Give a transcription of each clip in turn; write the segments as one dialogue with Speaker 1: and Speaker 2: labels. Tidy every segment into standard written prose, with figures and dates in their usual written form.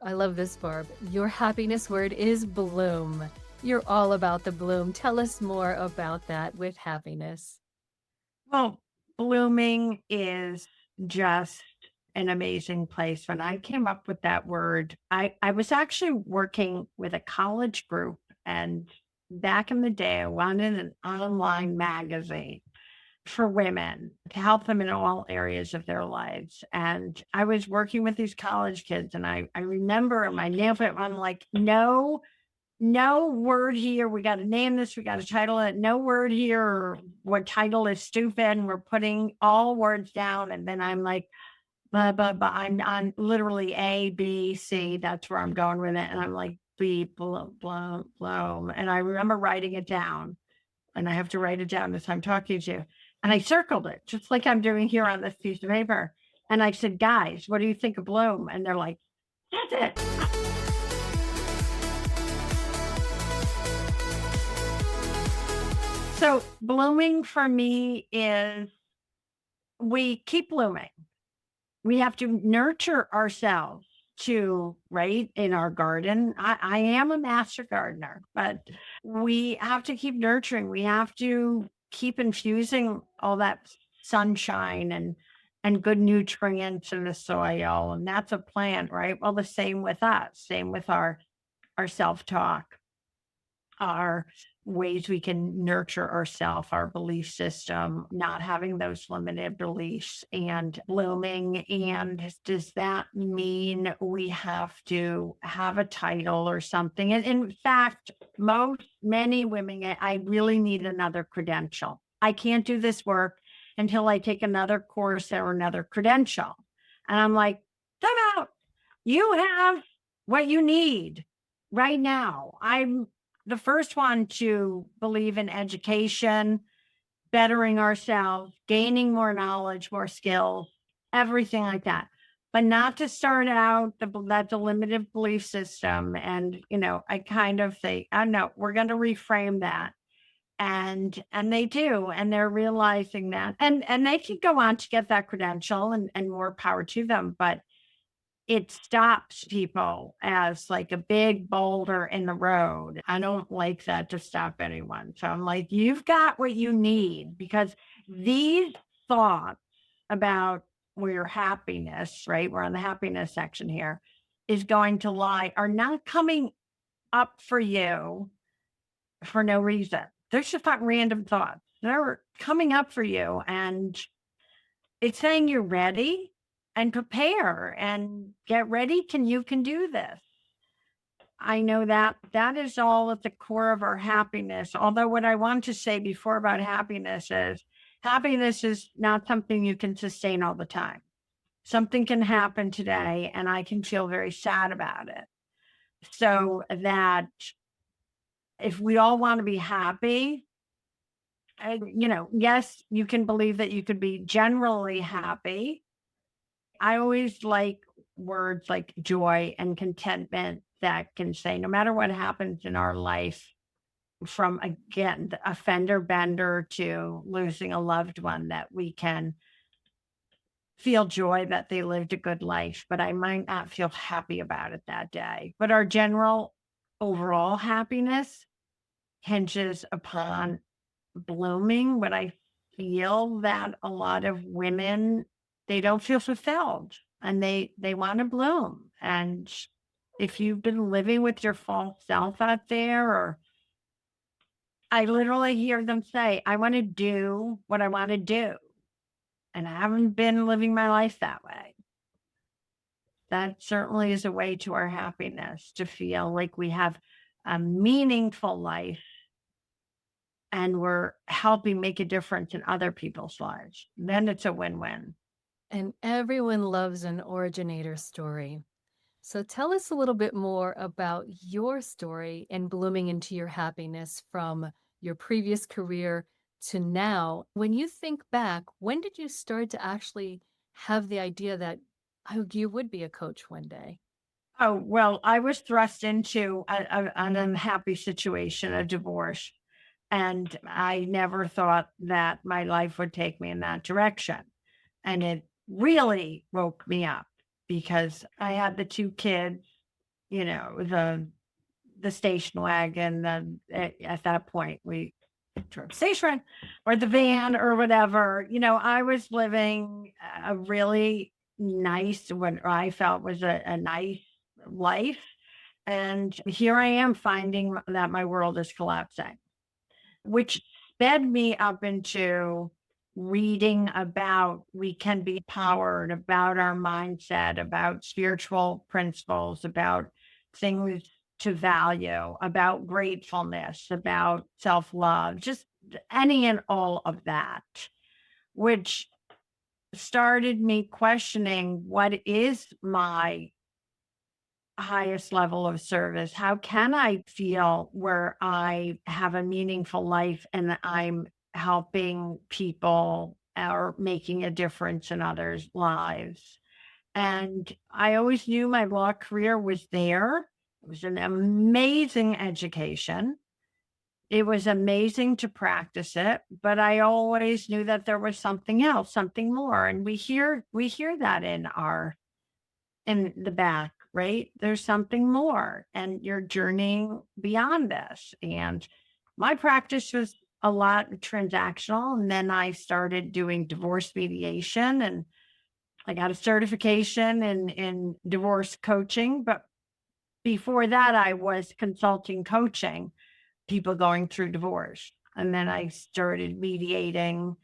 Speaker 1: I love this, Barb. Your happiness word is bloom. You're all about the bloom. Tell us more about that with happiness.
Speaker 2: Well, blooming is just an amazing place. When I came up with that word, I was actually working with a college group. And back in the day, I wanted an online magazine for women to help them in all areas of their lives. And I was working with these college kids, and I remember my nail bit, I'm like, no word here. We got to name this. We got to title it. No word here. Or what title is stupid. And we're putting all words down. And then I'm like, blah, blah, blah. I'm on literally A, B, C. That's where I'm going with it. And I'm like, B, blah, blah, blah. And I remember writing it down. And I have to write it down as I'm talking to you. And I circled it, just like I'm doing here on this piece of paper. And I said, guys, what do you think of Bloom? And they're like, that's it. So blooming for me is we keep blooming. We have to nurture ourselves to, right, in our garden. I am a master gardener, but we have to keep nurturing. We have to keep infusing all that sunshine and good nutrients in the soil. And that's a plant, right? Well, the same with us, same with our self-talk, our ways we can nurture ourselves, our belief system, not having those limited beliefs and blooming. And does that mean we have to have a title or something? And in fact, many women, I really need another credential. I can't do this work until I take another course or another credential. And I'm like, time out. You have what you need right now. I'm the first one to believe in education, bettering ourselves, gaining more knowledge, more skills, everything like that. But not to start out that's a limited belief system. And, I kind of think, oh no, we're going to reframe that. And they do, and they're realizing that. And they can go on to get that credential and more power to them. But it stops people as like a big boulder in the road. I don't like that to stop anyone. So I'm like, you've got what you need because these thoughts about where your happiness, right? We're on the happiness section here, is going to lie are not coming up for you for no reason. They're just not random thoughts. They're coming up for you. And it's saying you're ready and prepare and get ready. You can do this. I know that that is all at the core of our happiness. Although what I want to say before about happiness is not something you can sustain all the time. Something can happen today and I can feel very sad about it. So that if we all want to be happy, yes, you can believe that you could be generally happy. I always like words like joy and contentment that can say no matter what happens in our life, from again, a fender bender to losing a loved one, that we can feel joy that they lived a good life, but I might not feel happy about it that day. But our general overall happiness hinges upon blooming. But I feel that a lot of women, they don't feel fulfilled and they want to bloom. And if you've been living with your false self out there, or I literally hear them say, I want to do what I want to do. And I haven't been living my life that way. That certainly is a way to our happiness, to feel like we have a meaningful life and we're helping make a difference in other people's lives. Then it's a win-win.
Speaker 1: And everyone loves an originator story. So tell us a little bit more about your story and blooming into your happiness from your previous career to now. When you think back, when did you start to actually have the idea that, oh, you would be a coach one day?
Speaker 2: Oh, well, I was thrust into an unhappy situation, a divorce, and I never thought that my life would take me in that direction. And it really woke me up because I had the two kids. the station wagon. At that point, we drove the station wagon or the van or whatever. I was living a really nice, what I felt was a nice life. And here I am finding that my world is collapsing, which sped me up into reading about we can be powered, about our mindset, about spiritual principles, about things to value, about gratefulness, about self love, just any and all of that, which started me questioning what is my highest level of service? How can I feel where I have a meaningful life and I'm helping people or making a difference in others' lives? And I always knew my law career was there. It was an amazing education. It was amazing to practice it, but I always knew that there was something else, something more. And we hear that in the back, right? There's something more, and you're journeying beyond this. And my practice was a lot transactional. And then I started doing divorce mediation, and I got a certification in divorce coaching. But before that, I was consulting coaching people going through divorce. And then I started mediating.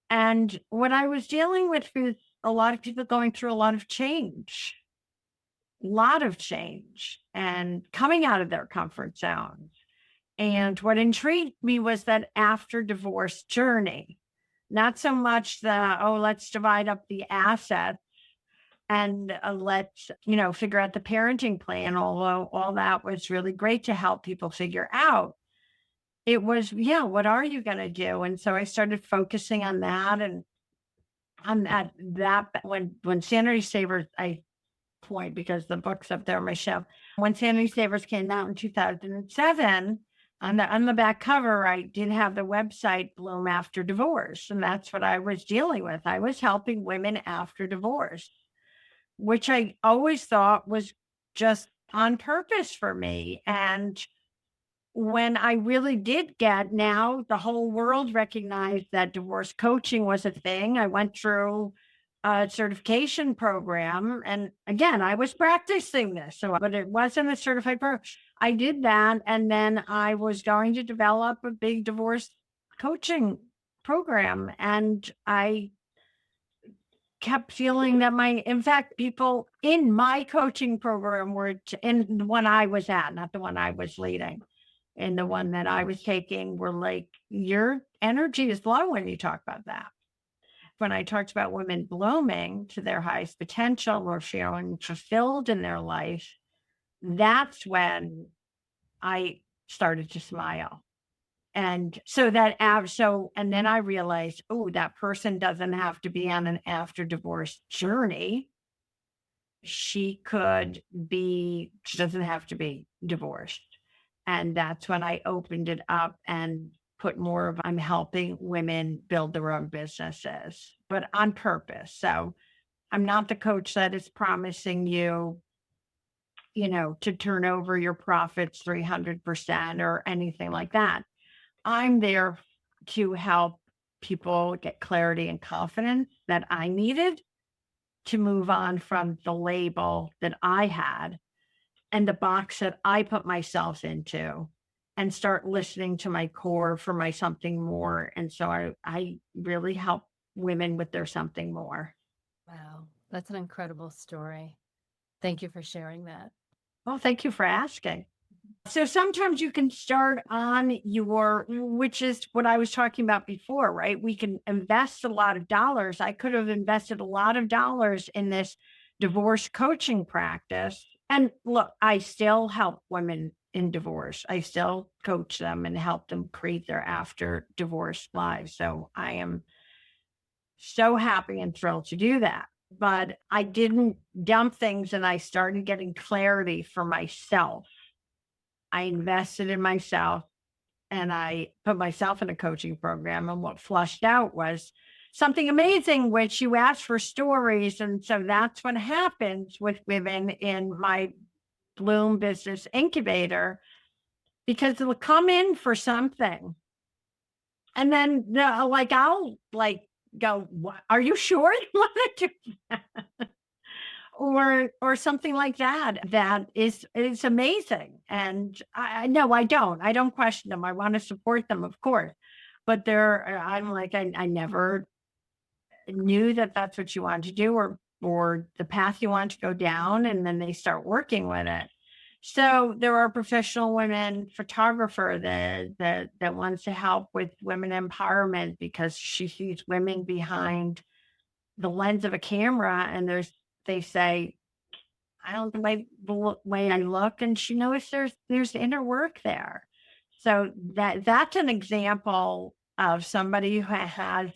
Speaker 2: And what I was dealing with was a lot of people going through a lot of change and coming out of their comfort zones. And what intrigued me was that after divorce journey, not so much the, oh, let's divide up the assets and let's, figure out the parenting plan, although all that was really great to help people figure out. It was, yeah, what are you going to do? And so I started focusing on that and on that when Sanity Savers, I point because the book's up there on my shelf. When Sanity Savers came out in 2007, on the back cover, I did have the website Bloom After Divorce, and that's what I was dealing with. I was helping women after divorce, which I always thought was just on purpose for me. And when I really did get, now the whole world recognized that divorce coaching was a thing. I went through a certification program. And again, I was practicing this. But it wasn't a certified program. I did that. And then I was going to develop a big divorce coaching program. And I kept feeling that in fact, people in my coaching program in the one I was at, not the one I was leading, and the one that I was taking, were like, your energy is low when you talk about that. When I talked about women blooming to their highest potential or feeling fulfilled in their life, that's when I started to smile. And and then I realized, oh, that person doesn't have to be on an after divorce journey. She doesn't have to be divorced. And that's when I opened it up and put more of, I'm helping women build their own businesses, but on purpose. So I'm not the coach that is promising you, to turn over your profits 300% or anything like that. I'm there to help people get clarity and confidence that I needed to move on from the label that I had and the box that I put myself into, and start listening to my core for my something more. And so I really help women with their something more.
Speaker 1: Wow, that's an incredible story. Thank you for sharing that.
Speaker 2: Well, thank you for asking. So sometimes you can start on which is what I was talking about before, right? We can invest a lot of dollars. I could have invested a lot of dollars in this divorce coaching practice. And look, I still help women in divorce. I still coach them and help them create their after divorce lives. So I am so happy and thrilled to do that. But I didn't dump things, and I started getting clarity for myself. I invested in myself and I put myself in a coaching program. And what flushed out was something amazing, which you asked for stories. And so that's what happens with women in my Bloom Business Incubator because they'll come in for something. And then like I'll like go, what, are you sure you want to do that? Or something like that. That is amazing. And I no, I don't question them. I want to support them, of course. But I'm like, I never knew that that's what you wanted to do or the path you want to go down, and then they start working with it. So there are professional women photographer that wants to help with women empowerment because she sees women behind the lens of a camera, and they say, I don't the way I look, and she knows there's inner work there. So that's an example of somebody who has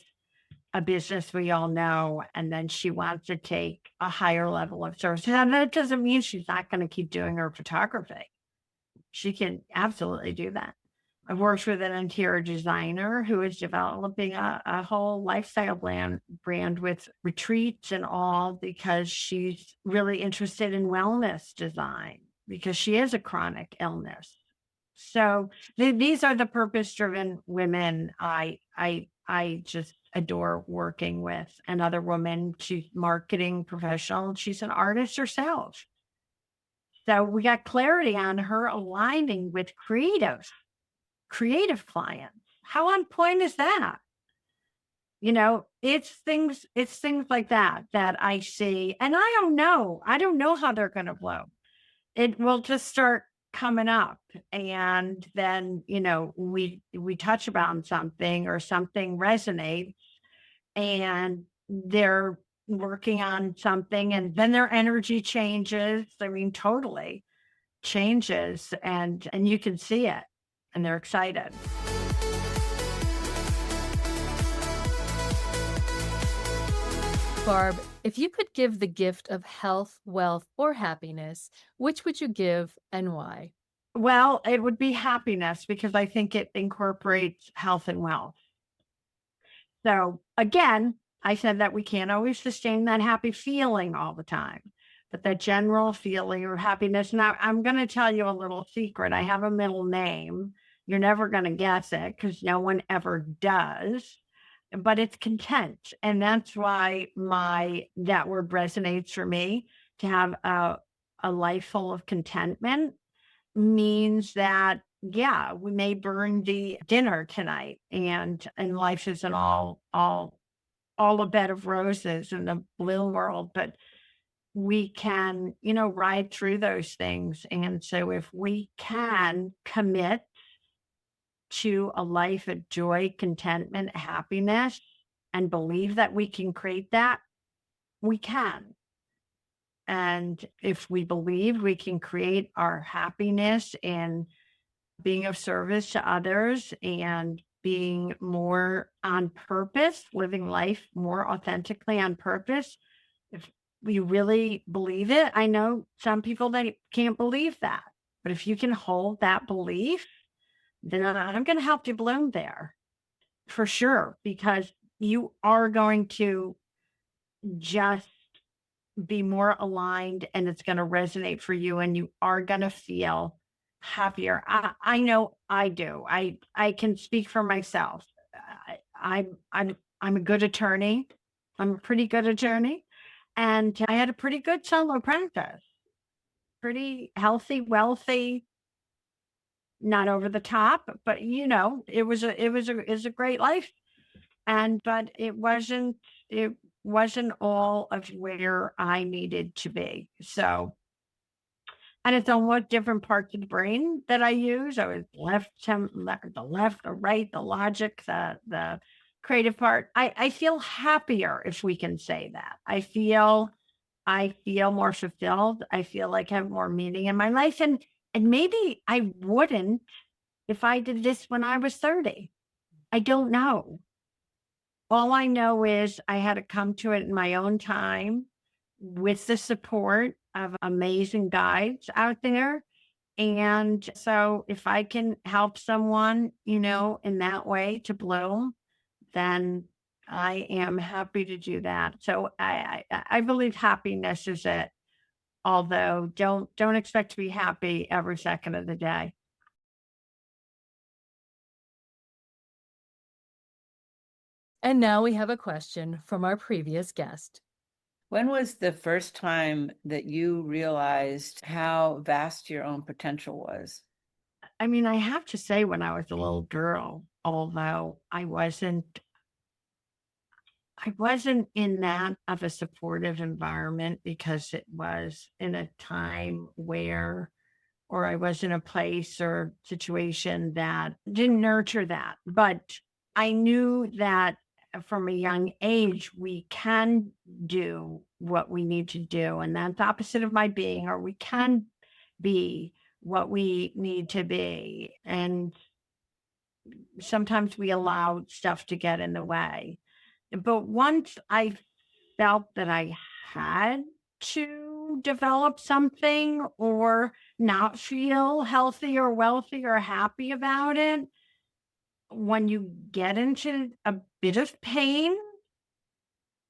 Speaker 2: a business we all know, and then she wants to take a higher level of service. And that doesn't mean she's not going to keep doing her photography. She can absolutely do that. I've worked with an interior designer who is developing a whole lifestyle brand with retreats and all because she's really interested in wellness design because she is a chronic illness. So these are the purpose-driven women I just adore working with. Another woman, she's marketing professional. She's an artist herself. So we got clarity on her aligning with creative clients. How on point is that? It's things like that that I see. And I don't know how they're going to blow. It will just start coming up. And then, we touch about something or something resonates and they're working on something and then their energy changes. I mean, totally changes and you can see it and they're excited.
Speaker 1: Barb, if you could give the gift of health, wealth, or happiness, which would you give and why?
Speaker 2: Well, it would be happiness because I think it incorporates health and wealth. So again, I said that we can't always sustain that happy feeling all the time, but that general feeling of happiness. Now, I'm going to tell you a little secret. I have a middle name. You're never going to guess it because no one ever does, but it's content. And that's why that word resonates for me to have a life full of contentment means that yeah, we may burn the dinner tonight and life isn't all a bed of roses in the blue world, but we can, ride through those things. And so if we can commit to a life of joy, contentment, happiness, and believe that we can create that, we can. And if we believe we can create our happiness in being of service to others and being more on purpose, living life more authentically on purpose. If we really believe it, I know some people that can't believe that, but if you can hold that belief, then I'm going to help you bloom there for sure, because you are going to just be more aligned and it's going to resonate for you and you are going to feel happier. I know I do. I can speak for myself. I'm a good attorney. I'm a pretty good attorney. And I had a pretty good solo practice. Pretty healthy, wealthy, not over the top, but it was a great life. But it wasn't all of where I needed to be. So, and it's on what different parts of the brain that I use. I was the left, the right, the logic, the creative part. I feel happier if we can say that. I feel more fulfilled. I feel like I have more meaning in my life. And maybe I wouldn't if I did this when I was 30. I don't know. All I know is I had to come to it in my own time with the support of amazing guides out there. And so if I can help someone, in that way to bloom, then I am happy to do that. So I believe happiness is it. Although don't expect to be happy every second of the day.
Speaker 1: And now we have a question from our previous guest.
Speaker 3: When was the first time that you realized how vast your own potential was?
Speaker 2: I mean, I have to say when I was a little girl, although I wasn't in that of a supportive environment because it was in a time where or I was in a place or situation that didn't nurture that. But I knew that from a young age, we can do what we need to do. And that's opposite of my being, or we can be what we need to be. And sometimes we allow stuff to get in the way. But once I felt that I had to develop something or not feel healthy or wealthy or happy about it, when you get into a bit of pain,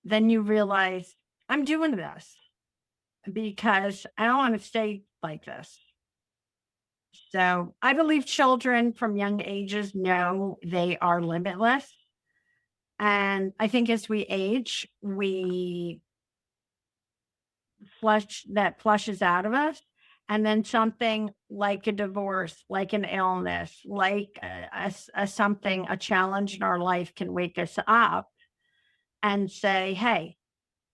Speaker 2: then you realize I'm doing this because I don't want to stay like this. So I believe children from young ages know they are limitless. And I think as we age, we flushes out of us. And then something like a divorce, like an illness, like something, a challenge in our life can wake us up and say, hey,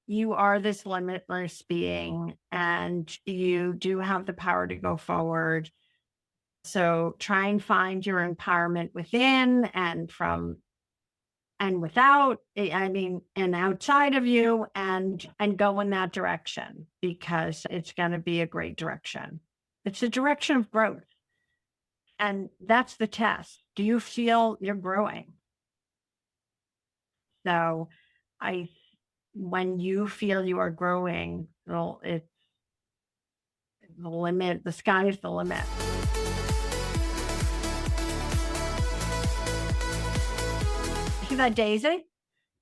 Speaker 2: you are this limitless being and you do have the power to go forward. So try and find your empowerment within and from and without, I mean, and outside of you and go in that direction because it's going to be a great direction. It's a direction of growth. And that's the test. Do you feel you're growing? So I when you feel you are growing, well, it's the limit, the sky is the limit. See that daisy?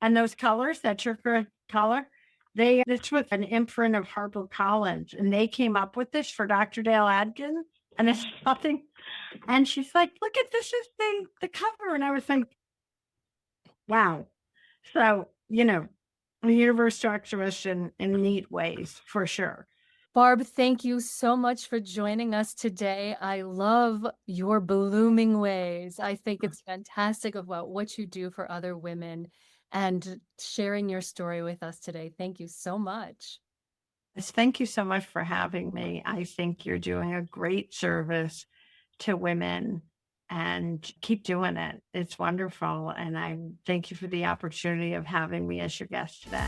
Speaker 2: And those colors, that turquoise color, it's with an imprint of HarperCollins, and they came up with this for Dr. Dale Adkins, and it's nothing. And she's like, "Look at this is the cover," and I was like, "Wow!" So the universe talks to us in neat ways for sure.
Speaker 1: Barb, thank you so much for joining us today. I love your blooming ways. I think it's fantastic about what you do for other women and sharing your story with us today. Thank you so much.
Speaker 2: Thank you so much for having me. I think you're doing a great service to women and keep doing it. It's wonderful. And I thank you for the opportunity of having me as your guest today.